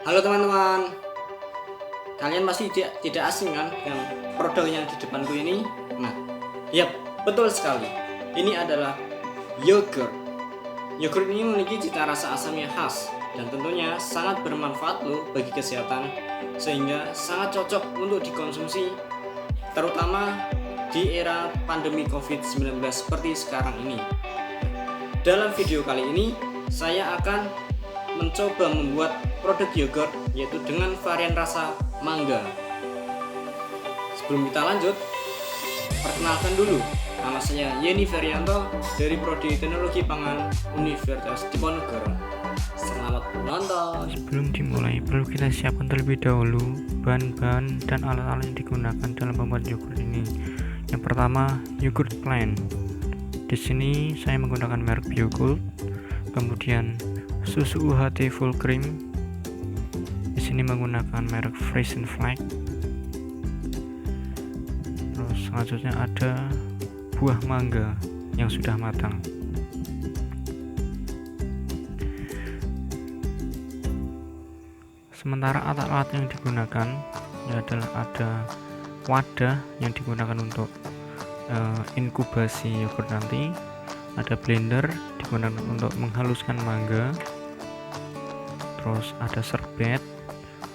Halo teman-teman, kalian pasti tidak asing kan dengan produk yang di depanku ini? Nah, yap, betul sekali. Ini adalah yogurt. Yogurt ini memiliki cita rasa asam yang khas dan tentunya sangat bermanfaat loh bagi kesehatan, sehingga sangat cocok untuk dikonsumsi, terutama di era pandemi COVID-19 seperti sekarang ini. Dalam video kali ini, saya akan mencoba membuat produk yogurt yaitu dengan varian rasa mangga. Sebelum kita lanjut, perkenalkan dulu, nama saya Yeni Ferianto dari Prodi Teknologi Pangan Universitas Diponegoro. Selamat menonton. Sebelum dimulai, perlu kita siapkan terlebih dahulu bahan-bahan dan alat-alat yang digunakan dalam membuat yogurt ini. Yang pertama, yogurt plain. Di sini saya menggunakan merek Biogurt. Kemudian susu UHT full cream. Di sini menggunakan merek Fresh and Flake. Terus selanjutnya ada buah mangga yang sudah matang. Sementara alat-alat yang digunakan adalah ada wadah yang digunakan untuk inkubasi yogurt nanti, ada blender digunakan untuk menghaluskan mangga, terus ada serbet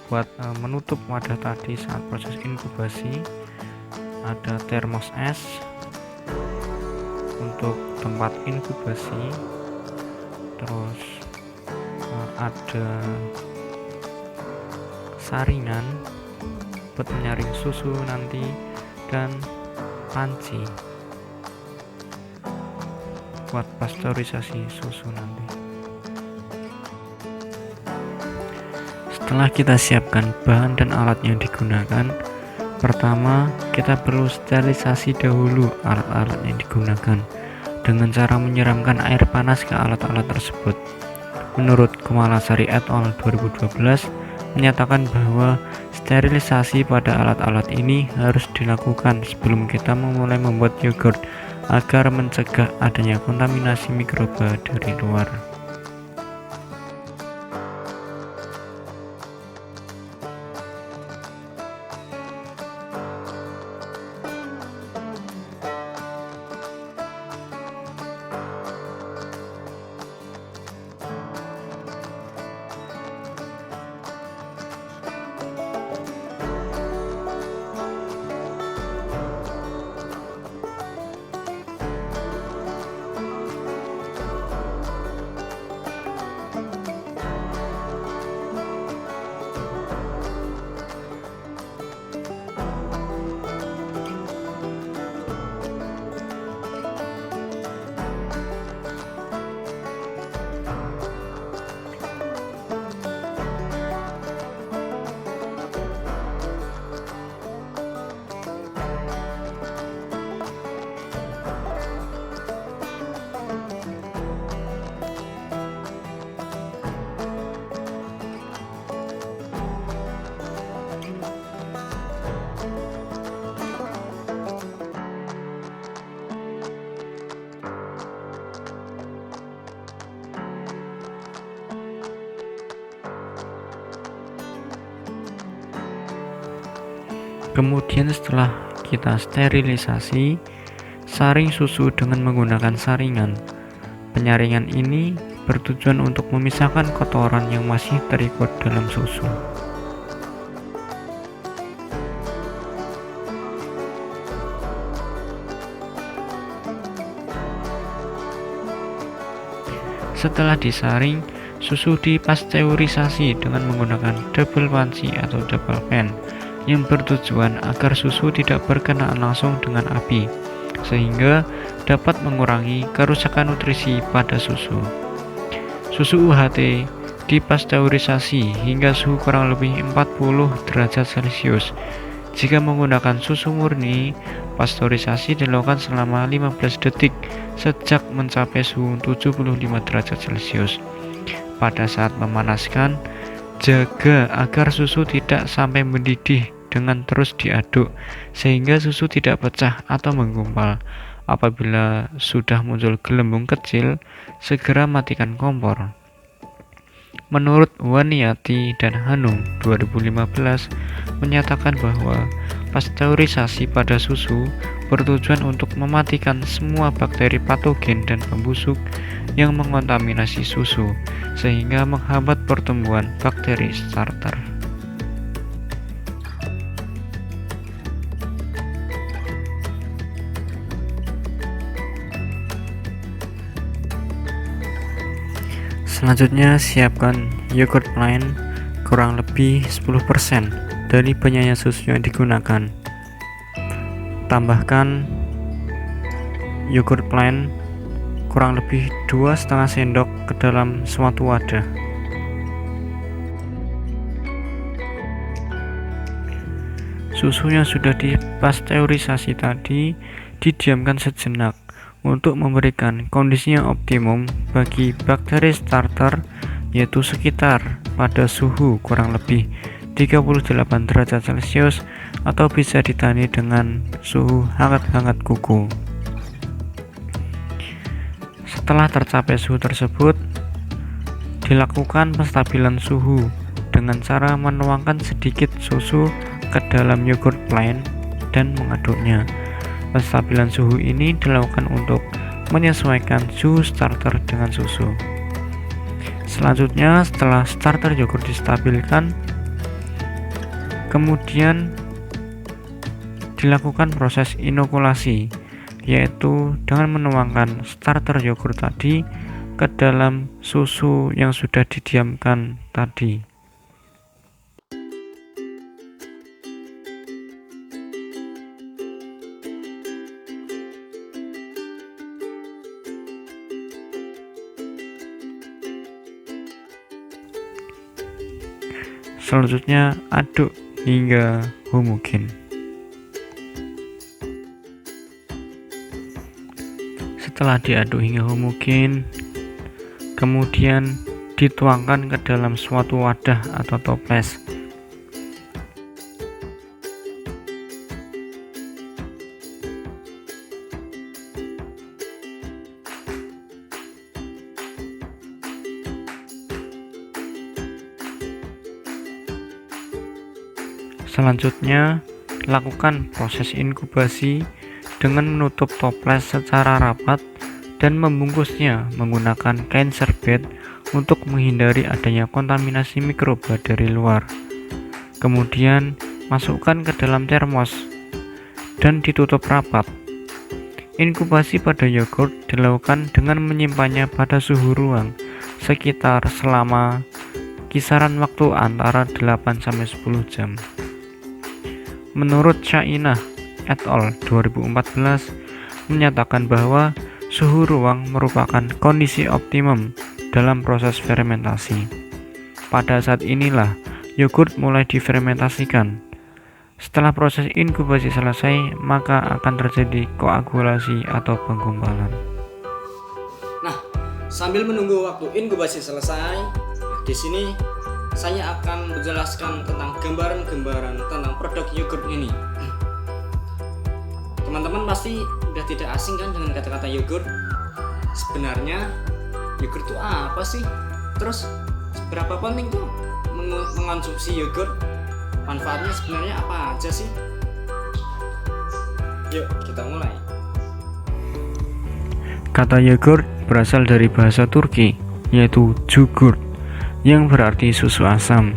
buat menutup wadah tadi saat proses inkubasi, ada termos es untuk tempat inkubasi, terus ada saringan buat menyaring susu nanti, dan panci buat pasteurisasi susu nanti. Setelah kita siapkan bahan dan alat yang digunakan, pertama kita perlu sterilisasi dahulu alat-alat yang digunakan dengan cara menyiramkan air panas ke alat-alat tersebut. Menurut Kumalasari et al. 2012 menyatakan bahwa sterilisasi pada alat-alat ini harus dilakukan sebelum kita memulai membuat yogurt agar mencegah adanya kontaminasi mikroba dari luar. Kemudian setelah kita sterilisasi, saring susu dengan menggunakan saringan. Penyaringan ini bertujuan untuk memisahkan kotoran yang masih terikut dalam susu. Setelah disaring, susu dipasteurisasi dengan menggunakan double panci atau double pan yang bertujuan agar susu tidak berkenaan langsung dengan api, sehingga dapat mengurangi kerusakan nutrisi pada susu. Susu UHT dipasteurisasi hingga suhu kurang lebih 40 derajat Celcius. Jika menggunakan susu murni, pasteurisasi dilakukan selama 15 detik sejak mencapai suhu 75 derajat Celcius. Pada saat memanaskan, jaga agar susu tidak sampai mendidih dengan terus diaduk sehingga susu tidak pecah atau menggumpal. Apabila sudah muncul gelembung kecil, segera matikan kompor. Menurut Waniati dan Hanum 2015 menyatakan bahwa pasteurisasi pada susu bertujuan untuk mematikan semua bakteri patogen dan pembusuk yang mengontaminasi susu sehingga menghambat pertumbuhan bakteri starter. Selanjutnya, siapkan yogurt plain kurang lebih 10% dari banyaknya susu yang digunakan. Tambahkan yogurt plain kurang lebih 2,5 sendok ke dalam suatu wadah. Susu yang sudah dipasteurisasi tadi didiamkan sejenak untuk memberikan kondisi yang optimum bagi bakteri starter, yaitu sekitar pada suhu kurang lebih 38 derajat Celcius atau bisa ditandai dengan suhu hangat-hangat kuku. Setelah tercapai suhu tersebut, dilakukan penstabilan suhu dengan cara menuangkan sedikit susu ke dalam yogurt plain dan mengaduknya. Penstabilan suhu ini dilakukan untuk menyesuaikan suhu starter dengan susu. Selanjutnya, setelah starter yogurt distabilkan, kemudian dilakukan proses inokulasi, yaitu dengan menuangkan starter yogurt tadi ke dalam susu yang sudah didiamkan tadi. Selanjutnya, aduk hingga homogen. Setelah diaduk hingga homogen, kemudian dituangkan ke dalam suatu wadah atau toples. Selanjutnya, lakukan proses inkubasi dengan menutup toples secara rapat dan membungkusnya menggunakan kain serbet untuk menghindari adanya kontaminasi mikroba dari luar. Kemudian, masukkan ke dalam termos dan ditutup rapat. Inkubasi pada yogurt dilakukan dengan menyimpannya pada suhu ruang sekitar selama kisaran waktu antara 8-10 jam. Menurut Shainah et al. 2014 menyatakan bahwa suhu ruang merupakan kondisi optimum dalam proses fermentasi. Pada saat inilah yogurt mulai difermentasikan. Setelah proses inkubasi selesai, maka akan terjadi koagulasi atau penggumpalan. Nah, sambil menunggu waktu inkubasi selesai, di sini saya akan menjelaskan tentang gambaran-gambaran tentang produk yogurt ini. Teman-teman pasti sudah tidak asing kan dengan kata-kata yogurt. Sebenarnya yogurt itu apa sih? Terus seberapa penting tuh mengonsumsi yogurt? Manfaatnya sebenarnya apa aja sih? Yuk kita mulai. Kata yogurt berasal dari bahasa Turki, yaitu jugurt, yang berarti susu asam.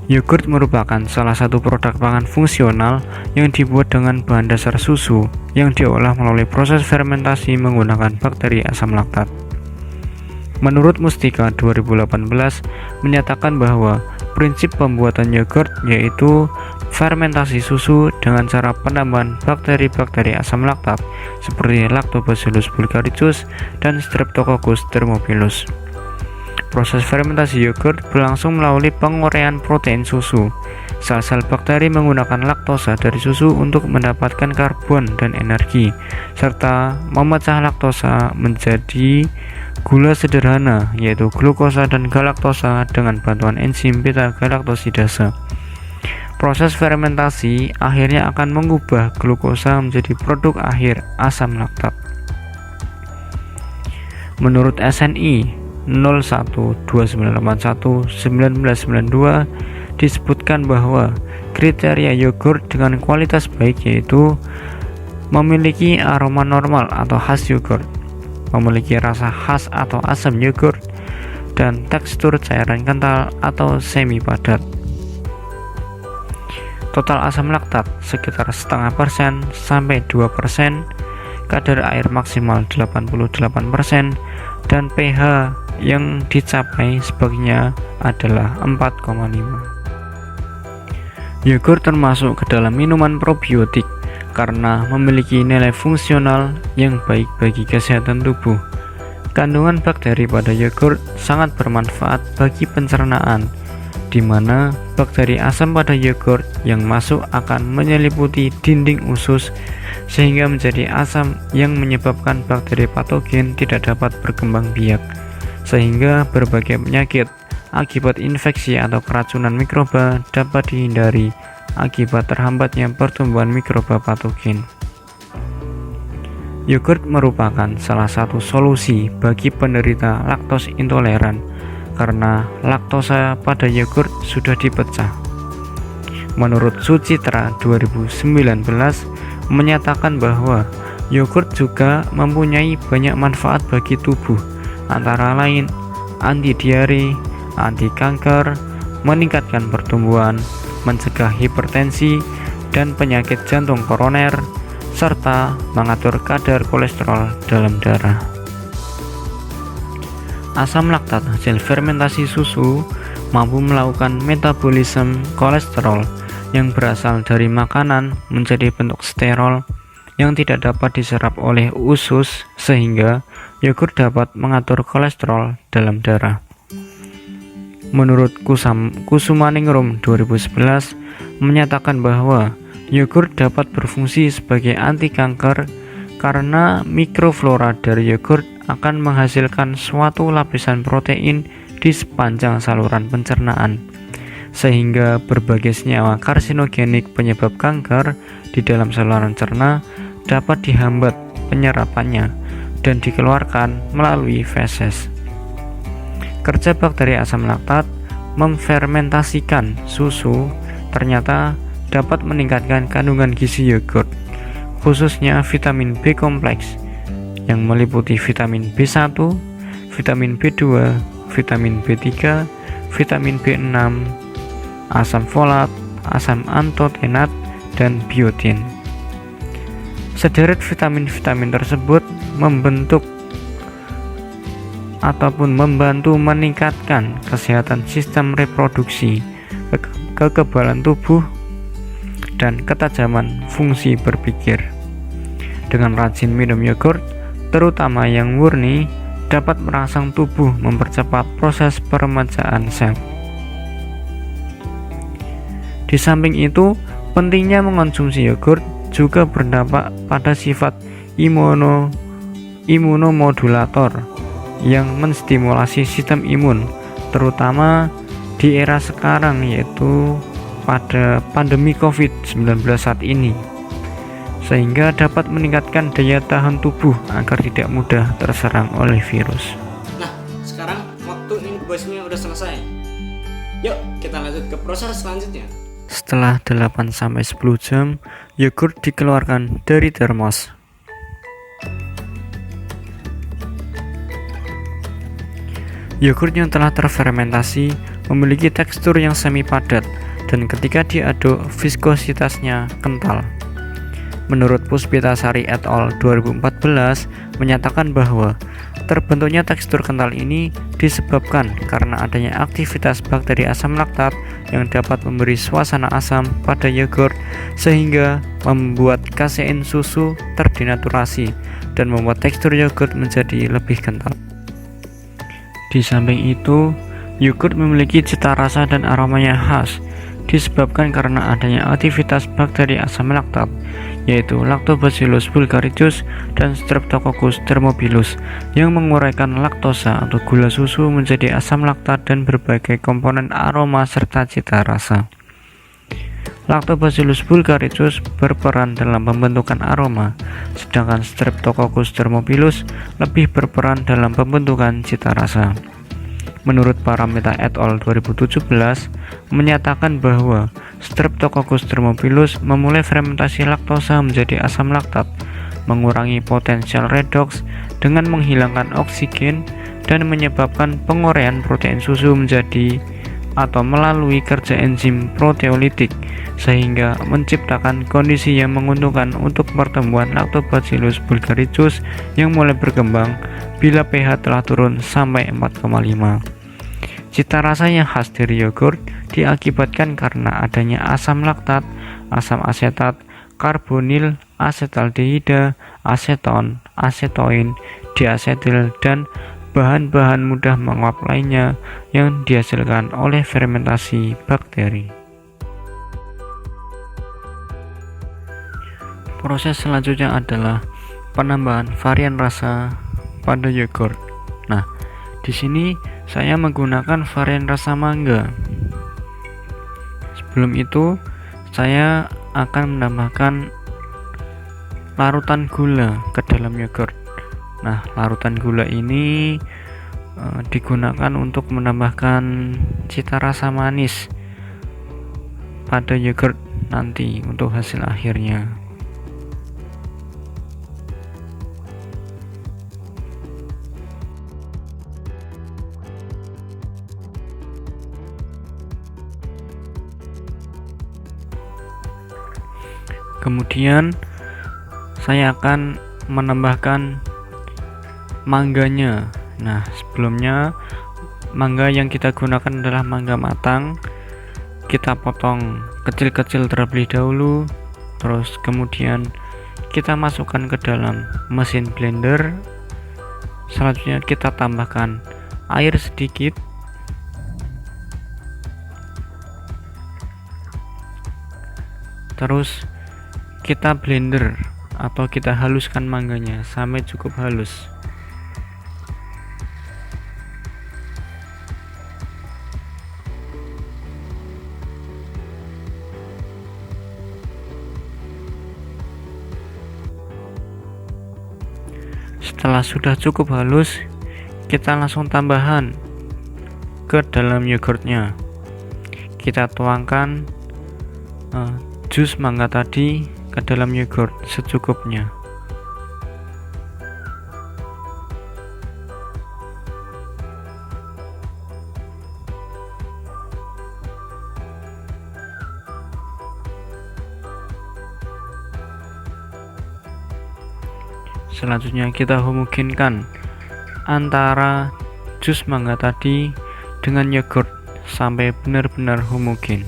Yogurt merupakan salah satu produk pangan fungsional yang dibuat dengan bahan dasar susu yang diolah melalui proses fermentasi menggunakan bakteri asam laktat. Menurut Mustika 2018 menyatakan bahwa prinsip pembuatan yogurt yaitu fermentasi susu dengan cara penambahan bakteri-bakteri asam laktat seperti Lactobacillus bulgaricus dan Streptococcus thermophilus. Proses fermentasi yogurt berlangsung melalui penguraian protein susu. Sel-sel bakteri menggunakan laktosa dari susu untuk mendapatkan karbon dan energi, serta memecah laktosa menjadi gula sederhana, yaitu glukosa dan galaktosa dengan bantuan enzim beta-galaktosidase. Proses fermentasi akhirnya akan mengubah glukosa menjadi produk akhir asam laktat. Menurut SNI 0129811992 disebutkan bahwa kriteria yogurt dengan kualitas baik yaitu memiliki aroma normal atau khas yogurt, memiliki rasa khas atau asam yogurt, dan tekstur cairan kental atau semi padat. Total asam laktat sekitar 0,5% sampai 2%, kadar air maksimal 88%, dan pH yang dicapai sebaiknya adalah 4,5. Yogurt termasuk ke dalam minuman probiotik karena memiliki nilai fungsional yang baik bagi kesehatan tubuh. Kandungan bakteri pada yogurt sangat bermanfaat bagi pencernaan, di mana bakteri asam pada yogurt yang masuk akan menyeliputi dinding usus sehingga menjadi asam yang menyebabkan bakteri patogen tidak dapat berkembang biak, sehingga berbagai penyakit akibat infeksi atau keracunan mikroba dapat dihindari akibat terhambatnya pertumbuhan mikroba patogen. Yogurt merupakan salah satu solusi bagi penderita laktos intoleran karena laktosa pada yogurt sudah dipecah. Menurut Sucitra 2019 menyatakan bahwa yogurt juga mempunyai banyak manfaat bagi tubuh, antara lain anti diare, anti kanker, meningkatkan pertumbuhan, mencegah hipertensi dan penyakit jantung koroner, serta mengatur kadar kolesterol dalam darah. Asam laktat hasil fermentasi susu mampu melakukan metabolisme kolesterol yang berasal dari makanan menjadi bentuk sterol yang tidak dapat diserap oleh usus, sehingga yogurt dapat mengatur kolesterol dalam darah. Menurut Kusumaningrum 2011 menyatakan bahwa yogurt dapat berfungsi sebagai anti kanker karena mikroflora dari yogurt akan menghasilkan suatu lapisan protein di sepanjang saluran pencernaan, sehingga berbagai senyawa karsinogenik penyebab kanker di dalam saluran cerna dapat dihambat penyerapannya dan dikeluarkan melalui feses. Kerja bakteri asam laktat memfermentasikan susu ternyata dapat meningkatkan kandungan gizi yogurt, khususnya vitamin B kompleks yang meliputi vitamin B1, vitamin B2, vitamin B3, vitamin B6, asam folat, asam antotenat, dan biotin. Sederet vitamin-vitamin tersebut membentuk ataupun membantu meningkatkan kesehatan sistem reproduksi, kekebalan tubuh, dan ketajaman fungsi berpikir. Dengan rajin minum yogurt, terutama yang murni, dapat merangsang tubuh mempercepat proses peremajaan sel. Di samping itu, pentingnya mengonsumsi yogurt juga berdampak pada sifat imunomodulator yang menstimulasi sistem imun, terutama di era sekarang, yaitu pada pandemi COVID-19 saat ini, sehingga dapat meningkatkan daya tahan tubuh agar tidak mudah terserang oleh virus. Nah, sekarang waktu inkubasinya udah selesai. Yuk, kita lanjut ke proses selanjutnya. Setelah 8-10 jam, yogurt dikeluarkan dari termos. Yogurt yang telah terfermentasi memiliki tekstur yang semi padat dan ketika diaduk viskositasnya kental. Menurut Puspitasari et al. 2014 menyatakan bahwa terbentuknya tekstur kental ini disebabkan karena adanya aktivitas bakteri asam laktat yang dapat memberi suasana asam pada yogurt sehingga membuat kasein susu terdenaturasi dan membuat tekstur yogurt menjadi lebih kental. Di samping itu, yogurt memiliki cita rasa dan aromanya khas disebabkan karena adanya aktivitas bakteri asam laktat, yaitu Lactobacillus bulgaricus dan Streptococcus thermophilus yang menguraikan laktosa atau gula susu menjadi asam laktat dan berbagai komponen aroma serta cita rasa. Lactobacillus bulgaricus berperan dalam pembentukan aroma, sedangkan Streptococcus thermophilus lebih berperan dalam pembentukan cita rasa. menurut Paramita et al. 2017 menyatakan bahwa Streptococcus thermophilus memulai fermentasi laktosa menjadi asam laktat, mengurangi potensial redoks dengan menghilangkan oksigen dan menyebabkan penguraian protein susu menjadi atau melalui kerja enzim proteolitik, sehingga menciptakan kondisi yang menguntungkan untuk pertumbuhan Lactobacillus bulgaricus yang mulai berkembang bila pH telah turun sampai 4,5. Cita rasa yang khas dari yogurt diakibatkan karena adanya asam laktat, asam asetat, karbonil, asetaldehida, aseton, asetoin, diasetil, dan bahan-bahan mudah menguap lainnya yang dihasilkan oleh fermentasi bakteri. Proses selanjutnya adalah penambahan varian rasa pada yogurt. Nah, di sini saya menggunakan varian rasa mangga. Sebelum itu, saya akan menambahkan larutan gula ke dalam yogurt. Nah, larutan gula ini digunakan untuk menambahkan cita rasa manis pada yogurt nanti untuk hasil akhirnya. Kemudian saya akan menambahkan mangganya. Nah, sebelumnya mangga yang kita gunakan adalah mangga matang. Kita potong kecil-kecil terlebih dahulu, terus kemudian kita masukkan ke dalam mesin blender. Selanjutnya kita tambahkan air sedikit, terus kita blender atau kita haluskan mangganya sampai cukup halus. Setelah sudah cukup halus, kita langsung tambahkan ke dalam yogurtnya. Kita tuangkan jus mangga tadi ke dalam yogurt secukupnya. Selanjutnya kita homogenkan antara jus mangga tadi dengan yogurt sampai benar-benar homogen.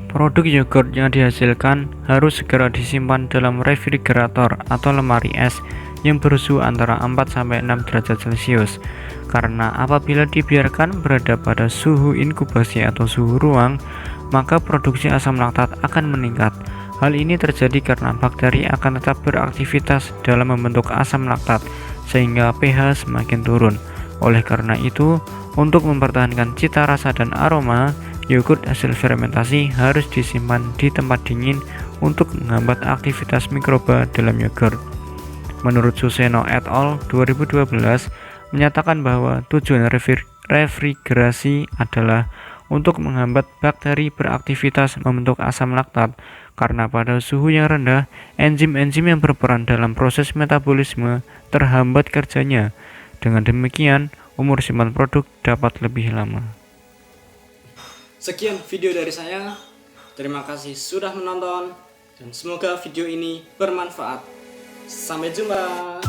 Produk yogurt yang dihasilkan harus segera disimpan dalam refrigerator atau lemari es yang bersuhu antara 4-6 derajat Celcius, karena apabila dibiarkan berada pada suhu inkubasi atau suhu ruang, maka produksi asam laktat akan meningkat. Hal ini terjadi karena bakteri akan tetap beraktivitas dalam membentuk asam laktat, sehingga pH semakin turun. Oleh karena itu, untuk mempertahankan cita rasa dan aroma, yogurt hasil fermentasi harus disimpan di tempat dingin untuk menghambat aktivitas mikroba dalam yogurt. Menurut Suseno et al. 2012 menyatakan bahwa tujuan refrigerasi adalah untuk menghambat bakteri beraktivitas membentuk asam laktat, karena pada suhu yang rendah, enzim-enzim yang berperan dalam proses metabolisme terhambat kerjanya. Dengan demikian, umur simpan produk dapat lebih lama. Sekian video dari saya. Terima kasih sudah menonton dan semoga video ini bermanfaat. Sampai jumpa.